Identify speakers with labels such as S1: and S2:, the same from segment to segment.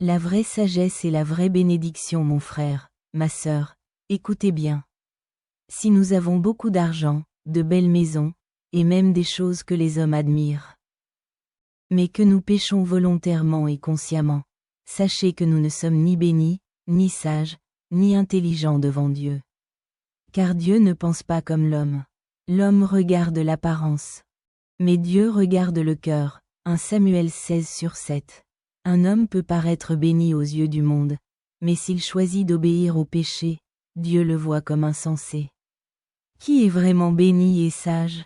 S1: La vraie sagesse et la vraie bénédiction, mon frère, ma sœur, écoutez bien. Si nous avons beaucoup d'argent, de belles maisons, et même des choses que les hommes admirent, mais que nous péchons volontairement et consciemment, sachez que nous ne sommes ni bénis, ni sages, ni intelligents devant Dieu. Car Dieu ne pense pas comme l'homme. L'homme regarde l'apparence. Mais Dieu regarde le cœur. 1 Samuel 16:7. Un homme peut paraître béni aux yeux du monde, mais s'il choisit d'obéir au péché, Dieu le voit comme insensé. Qui est vraiment béni et sage?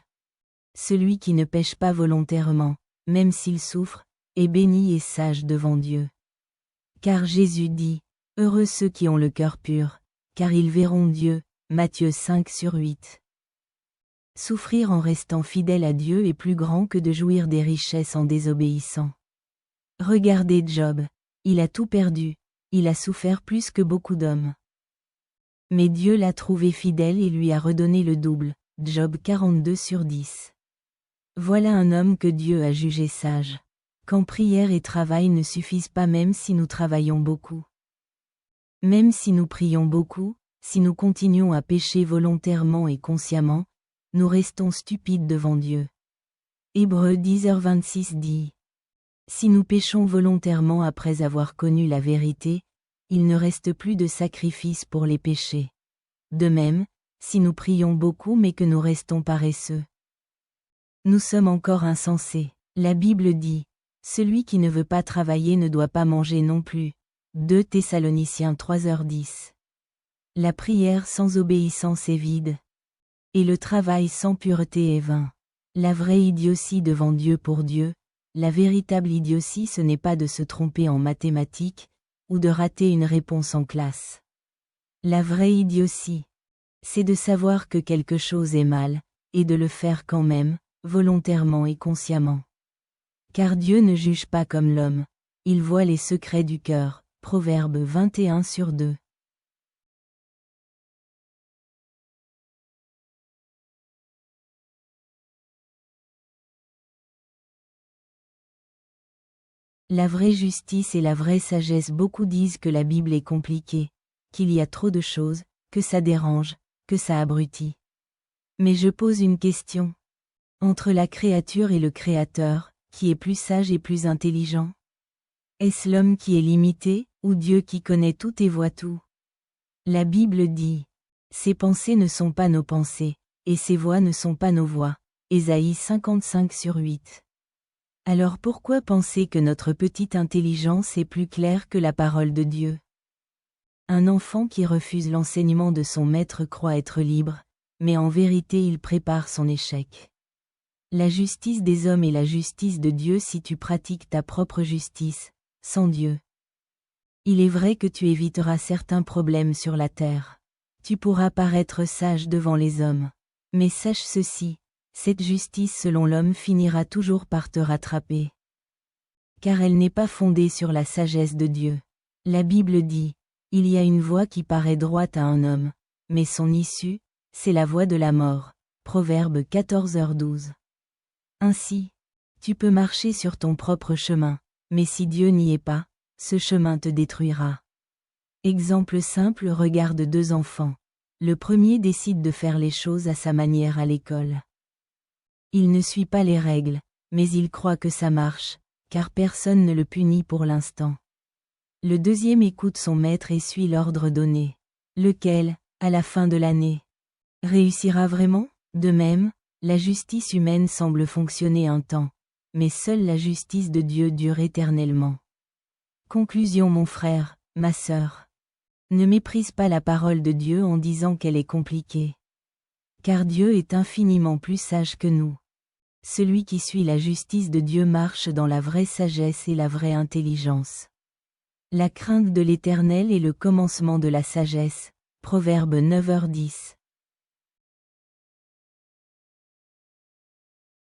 S1: Celui qui ne pêche pas volontairement, même s'il souffre, est béni et sage devant Dieu. Car Jésus dit, « Heureux ceux qui ont le cœur pur, car ils verront Dieu. » Matthieu 5:8. Souffrir en restant fidèle à Dieu est plus grand que de jouir des richesses en désobéissant. Regardez Job, il a tout perdu, il a souffert plus que beaucoup d'hommes. Mais Dieu l'a trouvé fidèle et lui a redonné le double. Job 42:10. Voilà un homme que Dieu a jugé sage. Quand prière et travail ne suffisent pas même si nous travaillons beaucoup. Même si nous prions beaucoup, si nous continuons à pécher volontairement et consciemment, nous restons stupides devant Dieu. Hébreux 10h26 dit. Si nous péchons volontairement après avoir connu la vérité, il ne reste plus de sacrifice pour les péchés. De même, si nous prions beaucoup mais que nous restons paresseux, nous sommes encore insensés. La Bible dit, celui qui ne veut pas travailler ne doit pas manger non plus. 2 Thessaloniciens 3h10. La prière sans obéissance est vide. Et le travail sans pureté est vain. La vraie idiotie devant Dieu pour Dieu, la véritable idiotie ce n'est pas de se tromper en mathématiques, ou de rater une réponse en classe. La vraie idiotie, c'est de savoir que quelque chose est mal, et de le faire quand même, volontairement et consciemment. Car Dieu ne juge pas comme l'homme, il voit les secrets du cœur. Proverbe 21/2. La vraie justice et la vraie sagesse. Beaucoup disent que la Bible est compliquée, qu'il y a trop de choses, que ça dérange, que ça abrutit. Mais je pose une question. Entre la créature et le Créateur, qui est plus sage et plus intelligent? Est-ce l'homme qui est limité, ou Dieu qui connaît tout et voit tout? La Bible dit, « Ses pensées ne sont pas nos pensées, et ses voix ne sont pas nos voix. » Ésaïe 55/8. Alors pourquoi penser que notre petite intelligence est plus claire que la parole de Dieu? Un enfant qui refuse l'enseignement de son maître croit être libre, mais en vérité il prépare son échec. La justice des hommes est la justice de Dieu si tu pratiques ta propre justice, sans Dieu. Il est vrai que tu éviteras certains problèmes sur la terre. Tu pourras paraître sage devant les hommes. Mais sache ceci, cette justice selon l'homme finira toujours par te rattraper. Car elle n'est pas fondée sur la sagesse de Dieu. La Bible dit, « Il y a une voie qui paraît droite à un homme, mais son issue, c'est la voie de la mort. » Proverbe 14h12. Ainsi, tu peux marcher sur ton propre chemin, mais si Dieu n'y est pas, ce chemin te détruira. Exemple simple, regarde deux enfants. Le premier décide de faire les choses à sa manière à l'école. Il ne suit pas les règles, mais il croit que ça marche, car personne ne le punit pour l'instant. Le deuxième écoute son maître et suit l'ordre donné. Lequel, à la fin de l'année, réussira vraiment? De même, la justice humaine semble fonctionner un temps, mais seule la justice de Dieu dure éternellement. Conclusion, mon frère, ma sœur. Ne méprise pas la parole de Dieu en disant qu'elle est compliquée. Car Dieu est infiniment plus sage que nous. Celui qui suit la justice de Dieu marche dans la vraie sagesse et la vraie intelligence. La crainte de l'Éternel est le commencement de la sagesse. Proverbe 9h10.